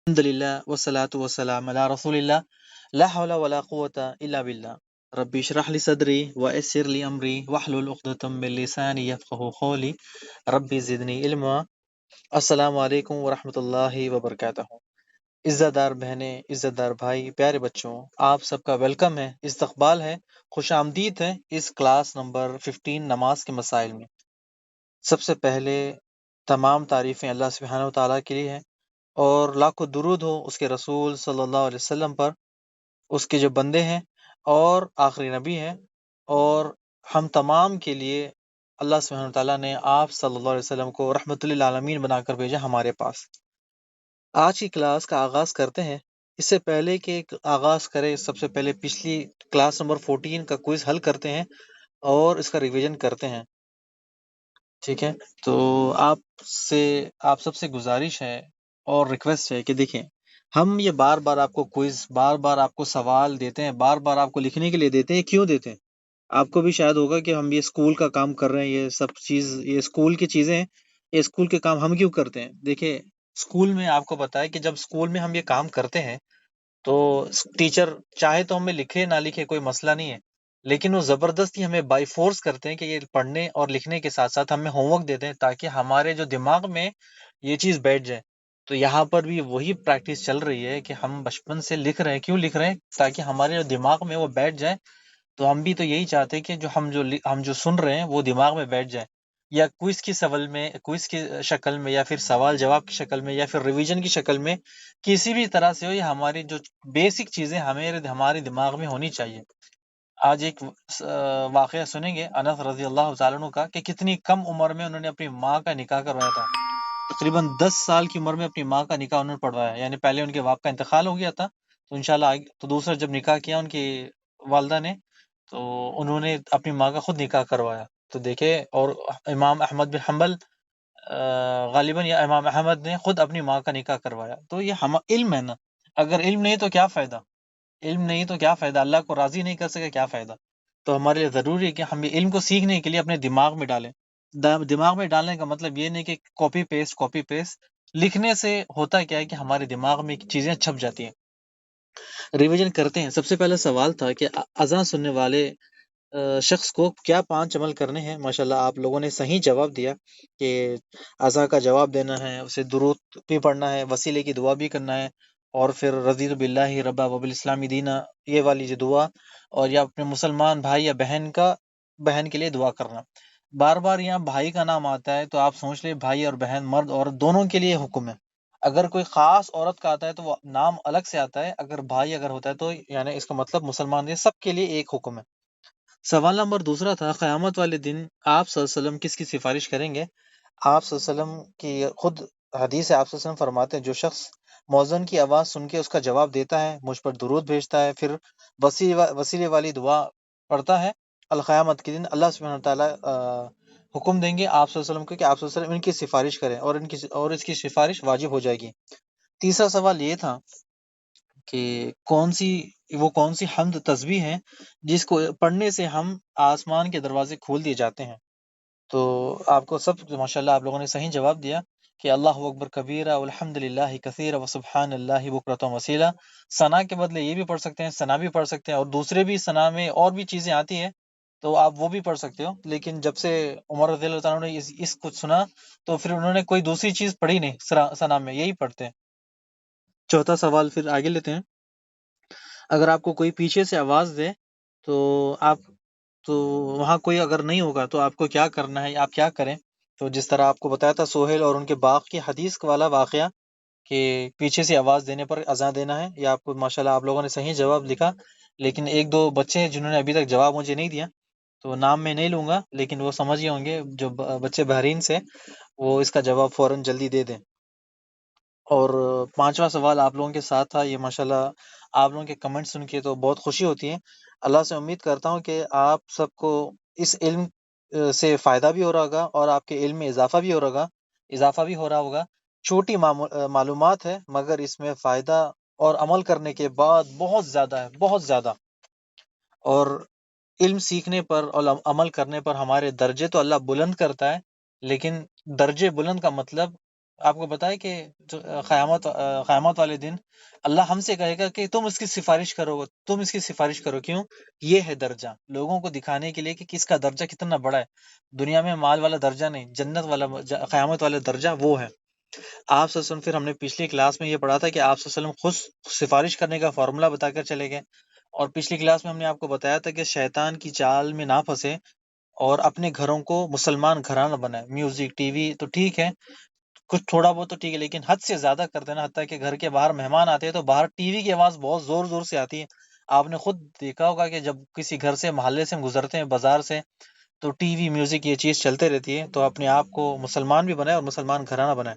الحمدللہ والصلاة والسلام علی رسول اللہ لا حول ولا قوة الا باللہ ربی اشرح لی صدری ویسر لی امری واحلل عقدۃ من لسانی یفقہوا قولی ربی زدنی علما۔ السلام علیکم ورحمۃ اللہ وبرکاتہ۔ عزت دار بہنیں، عزت دار بھائی، پیارے بچوں، آپ سب کا ویلکم ہے، استقبال ہے، خوش آمدید ہے اس کلاس نمبر 15 نماز کے مسائل میں۔ سب سے پہلے تمام تعریفیں اللہ سبحانہ و تعالیٰ کے لیے ہیں، اور لاکھوں درود ہو اس کے رسول صلی اللہ علیہ وسلم پر، اس کے جو بندے ہیں اور آخری نبی ہیں، اور ہم تمام کے لیے اللہ سبحانہ تعالیٰ نے آپ صلی اللہ علیہ وسلم کو رحمت للعالمین بنا کر بھیجا ہمارے پاس۔ آج کی کلاس کا آغاز کرتے ہیں۔ اس سے پہلے کہ آغاز کرے، سب سے پہلے پچھلی کلاس نمبر 14 کا کوئز حل کرتے ہیں اور اس کا ریویژن کرتے ہیں، ٹھیک ہے؟ تو آپ سب سے گزارش ہے اور ریکویسٹ ہے کہ دیکھیں، ہم یہ بار بار آپ کو کوئز، بار بار آپ کو سوال دیتے ہیں، بار بار آپ کو لکھنے کے لیے دیتے ہیں، کیوں دیتے ہیں؟ آپ کو بھی شاید ہوگا کہ ہم یہ اسکول کا کام کر رہے ہیں، یہ سب چیز، یہ اسکول کی چیزیں ہیں، یہ اسکول کے کام ہم کیوں کرتے ہیں؟ دیکھیں، اسکول میں آپ کو پتا ہے کہ جب اسکول میں ہم یہ کام کرتے ہیں تو ٹیچر چاہے تو ہمیں لکھے نہ لکھے کوئی مسئلہ نہیں ہے، لیکن وہ زبردستی ہمیں بائی فورس کرتے ہیں کہ یہ پڑھنے اور لکھنے کے ساتھ ساتھ ہمیں ہوم ورک دیتے ہیں تاکہ ہمارے جو دماغ میں یہ چیز بیٹھ جائے۔ تو یہاں پر بھی وہی پریکٹس چل رہی ہے کہ ہم بچپن سے لکھ رہے ہیں، کیوں لکھ رہے ہیں؟ تاکہ ہمارے جو دماغ میں وہ بیٹھ جائے۔ تو ہم بھی تو یہی چاہتے ہیں کہ ہم جو سن رہے ہیں وہ دماغ میں بیٹھ جائے، یا کوئز کی شکل میں، یا پھر سوال جواب کی شکل میں، یا پھر ریویژن کی شکل میں، کسی بھی طرح سے ہو، یہ ہماری جو بیسک چیزیں ہمارے دماغ میں ہونی چاہیے۔ آج ایک واقعہ سنیں گے انس رضی اللہ تعالیٰ عنہ کا، کہ کتنی کم عمر میں انہوں نے اپنی ماں کا نکاح کروایا تھا۔ تقریباً 10 سال کی عمر میں اپنی ماں کا نکاح انہوں نے پڑھوایا، یعنی پہلے ان کے باپ کا انتقال ہو گیا تھا، تو انشاءاللہ تو دوسرا جب نکاح کیا ان کی والدہ نے، تو انہوں نے اپنی ماں کا خود نکاح کروایا۔ تو دیکھے، اور امام احمد بن حنبل غالباً یا امام احمد نے خود اپنی ماں کا نکاح کروایا۔ تو یہ علم ہے نا، اگر علم نہیں تو کیا فائدہ؟ علم نہیں تو کیا فائدہ؟ اللہ کو راضی نہیں کر سکے، کیا فائدہ؟ تو ہمارے لیے ضروری ہے کہ ہم یہ علم کو سیکھنے کے لیے اپنے دماغ میں ڈالیں۔ دماغ میں ڈالنے کا مطلب یہ نہیں کہ کاپی پیسٹ لکھنے سے ہوتا کیا ہے کہ ہمارے دماغ میں چیزیں چھپ جاتی ہیں۔ ریویژن کرتے ہیں۔ سب سے پہلا سوال تھا کہ اذان سننے والے شخص کو کیا 5 عمل کرنے ہیں؟ ماشاءاللہ آپ لوگوں نے صحیح جواب دیا کہ اذان کا جواب دینا ہے، اسے درود بھی پڑھنا ہے، وسیلے کی دعا بھی کرنا ہے، اور پھر رضیت باللہ ربا وبالاسلام دینا، یہ والی جو دعا، اور یا اپنے مسلمان بھائی یا بہن کے لیے دعا کرنا۔ بار بار یہاں بھائی کا نام آتا ہے تو آپ سوچ لیں بھائی اور بہن، مرد عورت دونوں کے لیے حکم ہے۔ اگر کوئی خاص عورت کا آتا ہے تو وہ نام الگ سے آتا ہے، اگر بھائی اگر ہوتا ہے تو یعنی اس کا مطلب مسلمان، یہ سب کے لیے ایک حکم ہے۔ سوال نمبر دوسرا تھا، قیامت والے دن آپ صلی اللہ علیہ وسلم کس کی سفارش کریں گے؟ آپ صلی اللہ علیہ وسلم کی خود حدیث ہے، آپ صلی اللہ علیہ وسلم فرماتے ہیں جو شخص مؤذن کی آواز سن کے اس کا جواب دیتا ہے، مجھ پر درود بھیجتا ہے، پھر وسیلے والی دعا پڑھتا ہے، القیامت کے دن اللہ سبحانہ تعالیٰ حکم دیں گے آپ صلی اللہ علیہ وسلم کو کہ آپ صلی اللہ علیہ وسلم ان کی سفارش کریں، اور اس کی سفارش واجب ہو جائے گی۔ تیسرا سوال یہ تھا کہ کون سی حمد تسبیح ہے جس کو پڑھنے سے ہم آسمان کے دروازے کھول دیے جاتے ہیں؟ تو آپ کو سب ماشاءاللہ آپ لوگوں نے صحیح جواب دیا کہ اللہ اکبر کبیرہ والحمد للہ کثیرہ وسبحان اللہ بکرۃ وصیلہ۔ ثنا کے بدلے یہ بھی پڑھ سکتے ہیں، ثنا بھی پڑھ سکتے ہیں، اور دوسرے بھی ثنا میں اور بھی چیزیں آتی ہیں تو آپ وہ بھی پڑھ سکتے ہو، لیکن جب سے عمر رضی اللہ تعالیٰ نے اس کو سنا تو پھر انہوں نے کوئی دوسری چیز پڑھی نہیں، ثنا میں یہی پڑھتے ہیں۔ چوتھا سوال پھر آگے لیتے ہیں۔ اگر آپ کو کوئی پیچھے سے آواز دے تو وہاں کوئی اگر نہیں ہوگا تو آپ کو کیا کرنا ہے، آپ کیا کریں؟ تو جس طرح آپ کو بتایا تھا سہیل اور ان کے باغ کی حدیث والا واقعہ کہ پیچھے سے آواز دینے پر اذان دینا ہے، یا آپ کو ماشاءاللہ آپ لوگوں نے صحیح جواب لکھا، لیکن ایک دو بچے ہیں جنہوں نے ابھی تک جواب مجھے نہیں دیا، تو نام میں نہیں لوں گا، لیکن وہ سمجھ گئے ہوں گے، جو بچے بحرین سے، وہ اس کا جواب فوراً جلدی دے دیں۔ اور پانچواں سوال آپ لوگوں کے ساتھ تھا، یہ ماشاءاللہ آپ لوگوں کے کمنٹ سن کے تو بہت خوشی ہوتی ہے۔ اللہ سے امید کرتا ہوں کہ آپ سب کو اس علم سے فائدہ بھی ہو رہا ہوگا، اور آپ کے علم میں اضافہ بھی ہو رہا ہوگا۔ چھوٹی معلومات ہے، مگر اس میں فائدہ اور عمل کرنے کے بعد بہت زیادہ ہے، بہت زیادہ۔ اور علم سیکھنے پر اور عمل کرنے پر ہمارے درجے تو اللہ بلند کرتا ہے، لیکن درجے بلند کا مطلب آپ کو بتائے کہ قیامت والے دن اللہ ہم سے کہے گا کہ تم اس کی سفارش کرو، تم اس کی سفارش کرو، کیوں؟ یہ ہے درجہ، لوگوں کو دکھانے کے لیے کہ کس کا درجہ کتنا بڑا ہے۔ دنیا میں مال والا درجہ نہیں، جنت والا قیامت والا درجہ وہ ہے۔ آپ صلی اللہ علیہ وسلم، پھر ہم نے پچھلی کلاس میں یہ پڑھا تھا کہ آپ صلی اللہ علیہ وسلم خود سفارش کرنے کا فارمولہ بتا کر چلے گئے، اور پچھلی کلاس میں ہم نے آپ کو بتایا تھا کہ شیطان کی چال میں نہ پھنسے اور اپنے گھروں کو مسلمان گھرانہ بنائے۔ میوزک، ٹی وی تو ٹھیک ہے، کچھ تھوڑا بہت تو ٹھیک ہے، لیکن حد سے زیادہ کر دینا، حتیٰ کہ گھر کے باہر مہمان آتے ہیں تو باہر ٹی وی کی آواز بہت زور زور سے آتی ہے۔ آپ نے خود دیکھا ہوگا کہ جب کسی گھر سے، محلے سے ہم گزرتے ہیں، بازار سے، تو ٹی وی، میوزک، یہ چیز چلتے رہتی ہے۔ تو اپنے آپ کو مسلمان بھی بنائے اور مسلمان گھرانہ بنائے،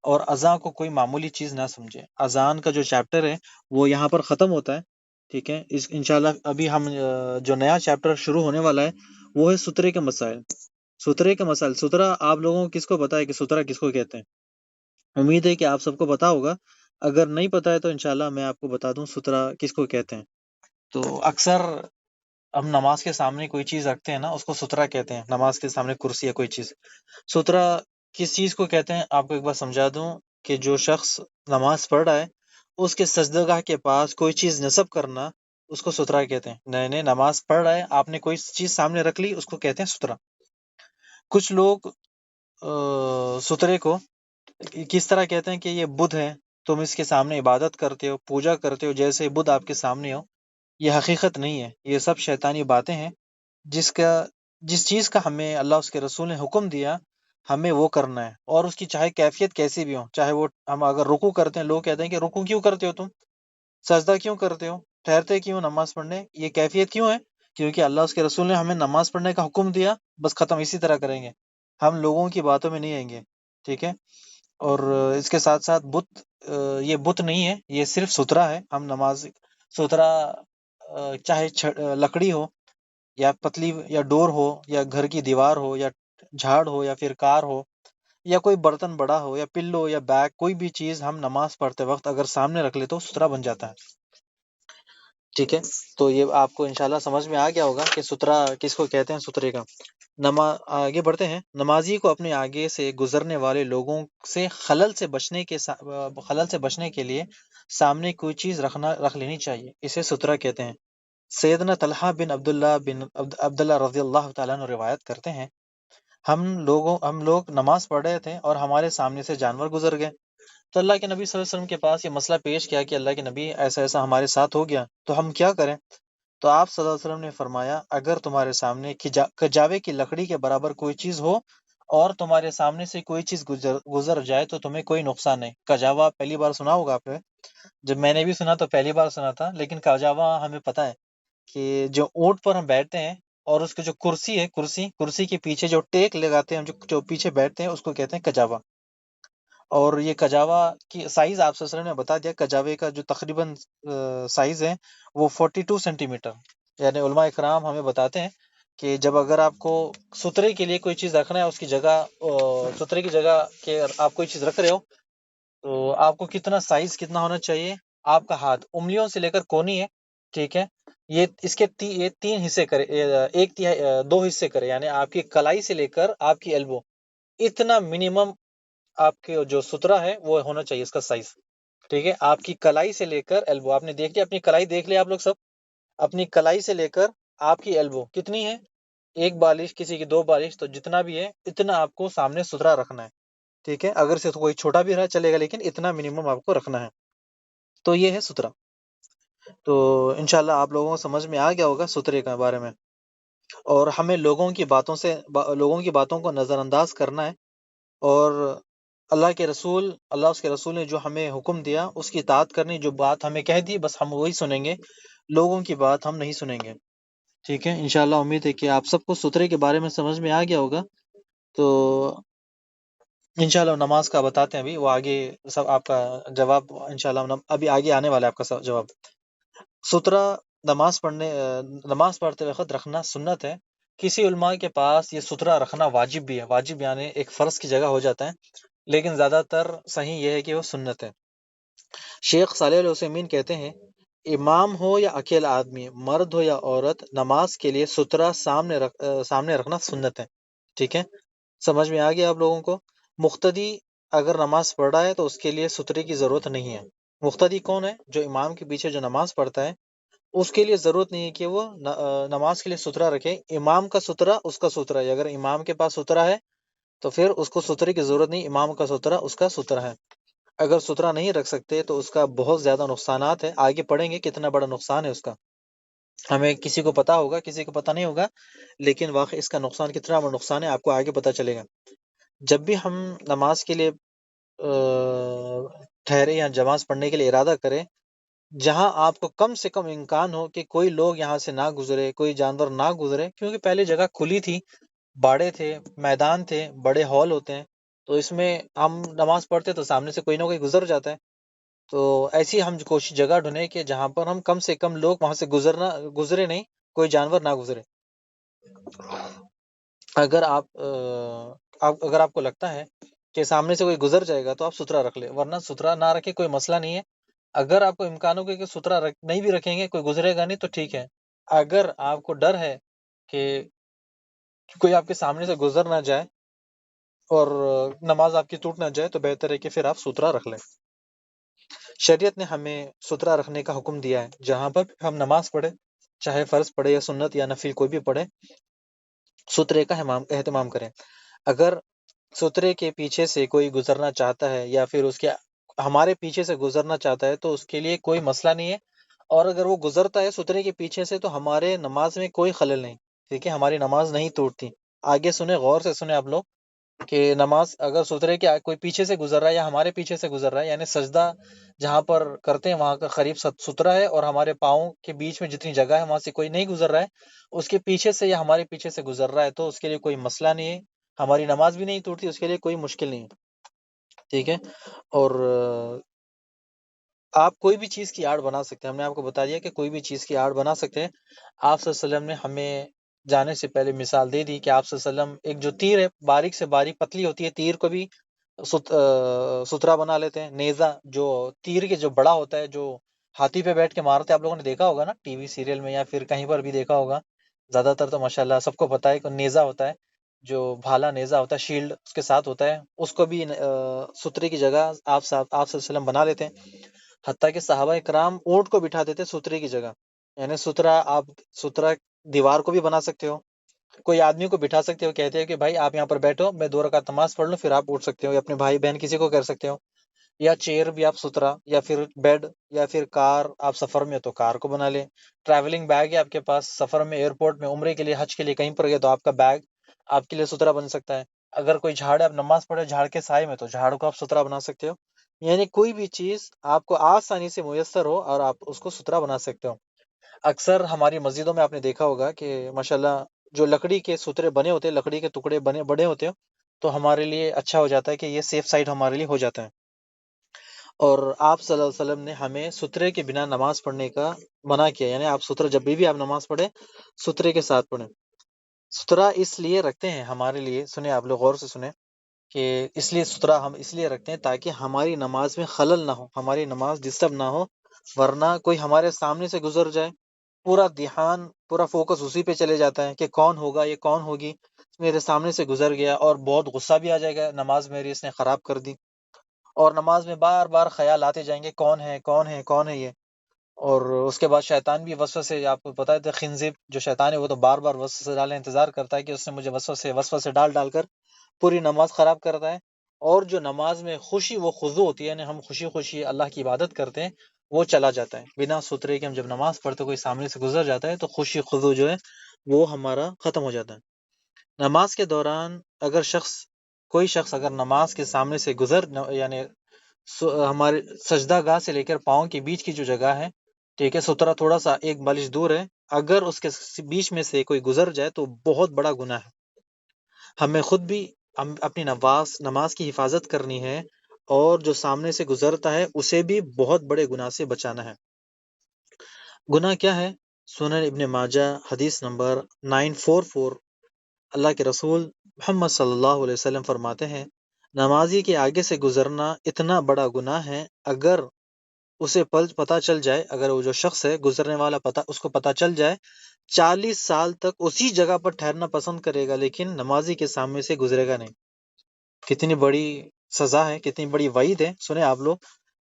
اور اذان کو کوئی معمولی چیز نہ سمجھے۔ اذان کا جو چیپٹر ہے وہ یہاں پر ختم ہوتا ہے، ٹھیک ہے؟ اس انشاءاللہ ابھی ہم جو نیا چیپٹر شروع ہونے والا ہے وہ ہے سترے کے مسائل۔ سترے کے مسائل، سترہ آپ لوگوں کو کس کو پتا ہے کہ سترہ کس کو کہتے ہیں؟ امید ہے کہ آپ سب کو پتا ہوگا، اگر نہیں پتا ہے تو انشاءاللہ میں آپ کو بتا دوں سترہ کس کو کہتے ہیں۔ تو اکثر ہم نماز کے سامنے کوئی چیز رکھتے ہیں نا، اس کو سترہ کہتے ہیں۔ نماز کے سامنے کرسی یا کوئی چیز، سترہ کس چیز کو کہتے ہیں آپ کو ایک بار سمجھا دوں، کہ جو شخص نماز پڑھ رہا ہے اس کے سجدہ کے پاس کوئی چیز نصب کرنا، اس کو سترہ کہتے ہیں۔ نئے نئے نماز پڑھ رہا ہے، آپ نے کوئی چیز سامنے رکھ لی، اس کو کہتے ہیں سترہ۔ کچھ لوگ سترے کو کس طرح کہتے ہیں کہ یہ بدھ ہے، تم اس کے سامنے عبادت کرتے ہو، پوجا کرتے ہو جیسے بدھ آپ کے سامنے ہو۔ یہ حقیقت نہیں ہے، یہ سب شیطانی باتیں ہیں۔ جس چیز کا ہمیں اللہ اس کے رسول نے حکم دیا، ہمیں وہ کرنا ہے، اور اس کی چاہے کیفیت کیسی بھی ہو۔ چاہے وہ ہم اگر رکوع کرتے ہیں، لوگ کہتے ہیں کہ رکوع کیوں کرتے ہو تم، سجدہ کیوں کرتے ہو، ٹھہرتے کیوں نماز پڑھنے، یہ کیفیت کیوں ہے؟ کیونکہ اللہ اس کے رسول نے ہمیں نماز پڑھنے کا حکم دیا، بس ختم، اسی طرح کریں گے، ہم لوگوں کی باتوں میں نہیں آئیں گے، ٹھیک ہے؟ اور اس کے ساتھ ساتھ بت، یہ بت نہیں ہے، یہ صرف سترہ ہے۔ ہم نماز سترہ، چاہے لکڑی ہو یا پتلی یا ڈور ہو یا گھر کی دیوار ہو یا جھاڑ ہو یا پھر کار ہو یا کوئی برتن بڑا ہو یا پلو یا بیگ، کوئی بھی چیز ہم نماز پڑھتے وقت اگر سامنے رکھ لے تو سترہ بن جاتا ہے، ٹھیک ہے؟ تو یہ آپ کو انشاءاللہ سمجھ میں آ گیا ہوگا کہ سترہ کس کو کہتے ہیں، سترے کا۔ آگے بڑھتے ہیں۔ نمازی کو اپنے آگے سے گزرنے والے لوگوں سے خلل سے بچنے کے لیے سامنے کوئی چیز رکھ لینی چاہیے، اسے سترہ کہتے ہیں۔ سیدنا طلحہ بن عبداللہ رضی اللہ تعالیٰ عنہ روایت کرتے ہیں، ہم لوگ نماز پڑھ رہے تھے اور ہمارے سامنے سے جانور گزر گئے، تو اللہ کے نبی صلی اللہ علیہ وسلم کے پاس یہ مسئلہ پیش کیا کہ اللہ کے نبی، ایسا ایسا ہمارے ساتھ ہو گیا، تو ہم کیا کریں؟ تو آپ صلی اللہ علیہ وسلم نے فرمایا، اگر تمہارے سامنے کجاوے کی لکڑی کے برابر کوئی چیز ہو اور تمہارے سامنے سے کوئی چیز گزر جائے تو تمہیں کوئی نقصان نہیں۔ کجاوا پہلی بار سنا ہوگا آپ نے، جب میں نے بھی سنا تو پہلی بار سنا تھا، لیکن کجاوا ہمیں پتہ ہے کہ جو اونٹ پر ہم بیٹھتے ہیں اور اس کی جو کرسی ہے، کرسی کے پیچھے جو ٹیک لگاتے ہیں، جو پیچھے بیٹھتے ہیں، اس کو کہتے ہیں کجاوا۔ اور یہ کجاوا کی سائز آپ صلی اللہ علیہ وسلم نے بتا دیا، کجاوے کا جو تقریباً سائز ہے وہ 42 سینٹی میٹر، یعنی علماء اکرام ہمیں بتاتے ہیں کہ جب اگر آپ کو سترے کے لیے کوئی چیز رکھنا ہے، اس کی جگہ، سترے کی جگہ کہ آپ کوئی چیز رکھ رہے ہو، تو آپ کو کتنا سائز کتنا ہونا چاہیے؟ آپ کا ہاتھ انگلیوں سے لے کر کونی ہے، ٹھیک ہے، یہ اس کے یہ 3 حصے کرے، ایک تہائی، 2 حصے کرے، یعنی آپ کی کلائی سے لے کر آپ کی ایلبو، اتنا منیمم آپ کے جو سترہ ہے وہ ہونا چاہیے، اس کا سائز، ٹھیک ہے؟ آپ کی کلائی سے لے کر ایلبو، آپ نے دیکھ لیا اپنی کلائی، دیکھ لیا آپ لوگ سب، اپنی کلائی سے لے کر آپ کی ایلبو کتنی ہے؟ 1 بالش، کسی کی 2 بالش، تو جتنا بھی ہے اتنا آپ کو سامنے سترہ رکھنا ہے، ٹھیک ہے؟ اگر سے کوئی چھوٹا بھی رہا چلے گا، لیکن اتنا منیمم آپ کو رکھنا ہے، تو یہ ہے سترہ۔ تو انشاءاللہ آپ لوگوں کو سمجھ میں آ گیا ہوگا سترے کے بارے میں، اور ہمیں لوگوں کی باتوں کو نظر انداز کرنا ہے، اور اللہ اس کے رسول نے جو ہمیں حکم دیا اس کی اطاعت کرنی، جو بات ہمیں کہہ دی بس ہم وہی سنیں گے، لوگوں کی بات ہم نہیں سنیں گے، ٹھیک ہے؟ انشاءاللہ امید ہے کہ آپ سب کو سترے کے بارے میں سمجھ میں آ گیا ہوگا۔ تو انشاءاللہ نماز کا بتاتے ہیں، ابھی وہ آگے سب آپ کا جواب انشاءاللہ ابھی آگے آنے والا ہے آپ کا جواب۔ سترہ نماز پڑھتے وقت رکھنا سنت ہے، کسی علماء کے پاس یہ سترہ رکھنا واجب بھی ہے، واجب یعنی ایک فرض کی جگہ ہو جاتا ہے، لیکن زیادہ تر صحیح یہ ہے کہ وہ سنت ہے۔ شیخ صالح العثیمین کہتے ہیں، امام ہو یا اکیلا آدمی، مرد ہو یا عورت، نماز کے لیے سترہ سامنے رکھنا سنت ہے، ٹھیک ہے؟ سمجھ میں آ گیا آپ لوگوں کو؟ مقتدی اگر نماز پڑھ رہا ہے تو اس کے لیے سترے کی ضرورت نہیں ہے۔ مقتدی کون ہے؟ جو امام کے پیچھے جو نماز پڑھتا ہے، اس کے لیے ضرورت نہیں ہے کہ وہ نماز کے لیے سترا رکھے۔ امام کا سترا اس کا سترا ہے، اگر امام کے پاس سترا ہے تو پھر اس کو سترے کی ضرورت نہیں، امام کا سترا اس کا سترا ہے۔ اگر سترا نہیں رکھ سکتے تو اس کا بہت زیادہ نقصانات ہے، آگے پڑھیں گے کتنا بڑا نقصان ہے اس کا، ہمیں کسی کو پتا ہوگا کسی کو پتا نہیں ہوگا، لیکن واقعی اس کا نقصان کتنا بڑا نقصان ہے آپ کو آگے پتا چلے گا۔ جب بھی ہم نماز کے لیے ٹھہرے یا نماز پڑھنے کے لیے ارادہ کریں، جہاں آپ کو کم سے کم امکان ہو کہ کوئی لوگ یہاں سے نہ گزرے، کوئی جانور نہ گزرے، کیونکہ پہلے جگہ کھلی تھی، باڑے تھے، میدان تھے، بڑے ہال ہوتے ہیں، تو اس میں ہم نماز پڑھتے تو سامنے سے کوئی نہ کوئی گزر جاتا ہے، تو ایسی ہم کوشش جگہ ڈھونڈیں کہ جہاں پر ہم کم سے کم لوگ وہاں سے گزرے نہیں، کوئی جانور نہ گزرے۔ اگر اگر آپ کو لگتا ہے کہ سامنے سے کوئی گزر جائے گا تو آپ سترا رکھ لیں، ورنہ سترا نہ رکھے کوئی مسئلہ نہیں ہے۔ اگر آپ کو امکان ہوگا کہ سترا نہیں بھی رکھیں گے، کوئی گزرے گا نہیں تو ٹھیک ہے۔ اگر آپ کو ڈر ہے کہ کوئی آپ کے سامنے سے گزر نہ جائے اور نماز آپ کی ٹوٹ نہ جائے تو بہتر ہے کہ پھر آپ سترا رکھ لیں۔ شریعت نے ہمیں سترا رکھنے کا حکم دیا ہے، جہاں پر ہم نماز پڑھے، چاہے فرض پڑھے یا سنت یا نفل کوئی بھی پڑھے، سترے کا اہتمام کریں۔ اگر سترے کے پیچھے سے کوئی گزرنا چاہتا ہے یا پھر ہمارے پیچھے سے گزرنا چاہتا ہے تو اس کے لیے کوئی مسئلہ نہیں ہے، اور اگر وہ گزرتا ہے سترے کے پیچھے سے تو ہمارے نماز میں کوئی خلل نہیں، ٹھیک ہے، ہماری نماز نہیں ٹوٹتی۔ آگے سنیں، غور سے سنیں آپ لوگ کہ نماز اگر سترے کے کوئی پیچھے سے گزر رہا ہے یا ہمارے پیچھے سے گزر رہا ہے، یعنی سجدہ جہاں پر کرتے ہیں وہاں کا قریب سترا ہے، اور ہمارے پاؤں کے بیچ میں جتنی جگہ ہے وہاں سے کوئی نہیں گزر رہا ہے، اس کے پیچھے سے یا ہمارے پیچھے سے گزر رہا ہے تو اس کے لیے کوئی مسئلہ نہیں ہے، ہماری نماز بھی نہیں ٹوٹتی، اس کے لیے کوئی مشکل نہیں ہے، ٹھیک ہے۔ اور آپ کوئی بھی چیز کی آڑ بنا سکتے ہیں، ہم نے آپ کو بتا دیا کہ کوئی بھی چیز کی آڑ بنا سکتے ہیں۔ آپ صلی اللہ علیہ وسلم نے ہمیں جانے سے پہلے مثال دے دی کہ آپ صلی اللہ علیہ وسلم ایک جو تیر ہے، باریک سے باریک پتلی ہوتی ہے، تیر کو بھی سترا بنا لیتے ہیں۔ نیزہ جو تیر کے جو بڑا ہوتا ہے، جو ہاتھی پہ بیٹھ کے مارتے ہیں، آپ لوگوں نے دیکھا ہوگا نا ٹی وی سیریل میں یا پھر کہیں پر بھی دیکھا ہوگا، زیادہ تر تو ماشاءاللہ سب کو پتا ہے کہ نیزہ ہوتا ہے، جو بھالا نیزہ ہوتا ہے، شیلڈ اس کے ساتھ ہوتا ہے، اس کو بھی سترے کی جگہ آپ صلی اللہ علیہ وسلم بنا لیتے ہیں۔ حتیٰ کہ صحابہ کرام اونٹ کو بٹھا دیتے سترے کی جگہ، یعنی سترا دیوار کو بھی بنا سکتے ہو، کوئی آدمی کو بٹھا سکتے ہو، کہتے ہیں کہ بھائی آپ یہاں پر بیٹھو، میں 2 رکعت نماز پڑھ لوں، پھر آپ اٹھ سکتے ہو، یا اپنے بھائی بہن کسی کو کر سکتے ہو، یا چیئر بھی آپ سترا، یا پھر بیڈ، یا پھر کار، آپ سفر میں تو کار کو بنا لیں، ٹریولنگ بیگ ہے آپ کے پاس، سفر میں ایئرپورٹ میں عمرے کے لیے حج کے لیے کہیں پر گئے تو آپ کا بیگ آپ کے لیے سترا بن سکتا ہے۔ اگر کوئی جھاڑ ہے، آپ نماز پڑھے جھاڑ کے سائے میں تو جھاڑ کو آپ سترا بنا سکتے ہو، یعنی کوئی بھی چیز آپ کو آسانی سے میسر ہو اور آپ اس کو سترا بنا سکتے ہو۔ اکثر ہماری مسجدوں میں آپ نے دیکھا ہوگا کہ ماشاءاللہ جو لکڑی کے سترے بنے ہوتے ہیں، لکڑی کے ٹکڑے بڑے ہوتے ہیں، تو ہمارے لیے اچھا ہو جاتا ہے کہ یہ سیف سائڈ ہمارے لیے ہو جاتا ہے۔ اور آپ صلی اللہ علیہ وسلم نے ہمیں سترے کے بنا نماز پڑھنے کا منع کیا، یعنی آپ سترہ جب بھی آپ نماز پڑھیں سترے کے ساتھ پڑھیں۔ سترہ اس لیے رکھتے ہیں ہمارے لیے، سنیں آپ لوگ غور سے سنیں، کہ اس لیے سترہ ہم اس لیے رکھتے ہیں تاکہ ہماری نماز میں خلل نہ ہو، ہماری نماز ڈسٹرب نہ ہو، ورنہ کوئی ہمارے سامنے سے گزر جائے، پورا دھیان، پورا فوکس اسی پہ چلے جاتا ہے کہ کون ہوگا، یہ کون ہوگی، میرے سامنے سے گزر گیا، اور بہت غصہ بھی آ جائے گا، نماز میری اس نے خراب کر دی، اور نماز میں بار بار خیال آتے جائیں گے کون ہے کون ہے کون ہے یہ، اور اس کے بعد شیطان بھی وسوسے، آپ کو پتہ ہے خنزب جو شیطان ہے وہ تو بار بار وسوسے ڈالنے انتظار کرتا ہے کہ اس نے مجھے وسوسے ڈال کر پوری نماز خراب کرتا ہے۔ اور جو نماز میں خوشی و خضوع ہوتی ہے، یعنی ہم خوشی خوشی اللہ کی عبادت کرتے ہیں، وہ چلا جاتا ہے۔ بنا سترے کے ہم جب نماز پڑھتے کوئی سامنے سے گزر جاتا ہے تو خوشی خضوع جو ہے وہ ہمارا ختم ہو جاتا ہے۔ نماز کے دوران اگر کوئی شخص اگر نماز کے سامنے سے یعنی ہمارے سجدہ گاہ سے لے کر پاؤں کے بیچ کی جو جگہ ہے، ٹھیک ہے، سترہ تھوڑا سا ایک بالش دور ہے، اگر اس کے بیچ میں سے کوئی گزر جائے تو بہت بڑا گناہ ہے۔ ہمیں خود بھی اپنی نماز کی حفاظت کرنی ہے، اور جو سامنے سے گزرتا ہے اسے بھی بہت بڑے گناہ سے بچانا ہے۔ گناہ کیا ہے؟ سنن ابن ماجہ حدیث نمبر 944، اللہ کے رسول محمد صلی اللہ علیہ وسلم فرماتے ہیں، نمازی کے آگے سے گزرنا اتنا بڑا گناہ ہے، اگر اسے پتہ چل جائے، اگر وہ جو شخص ہے گزرنے والا اس کو پتہ چل جائے، 40 سال تک اسی جگہ پر ٹھہرنا پسند کرے گا، لیکن نمازی کے سامنے سے گزرے گا نہیں۔ کتنی بڑی سزا ہے، کتنی بڑی وعید ہے. سنیں آپ لوگ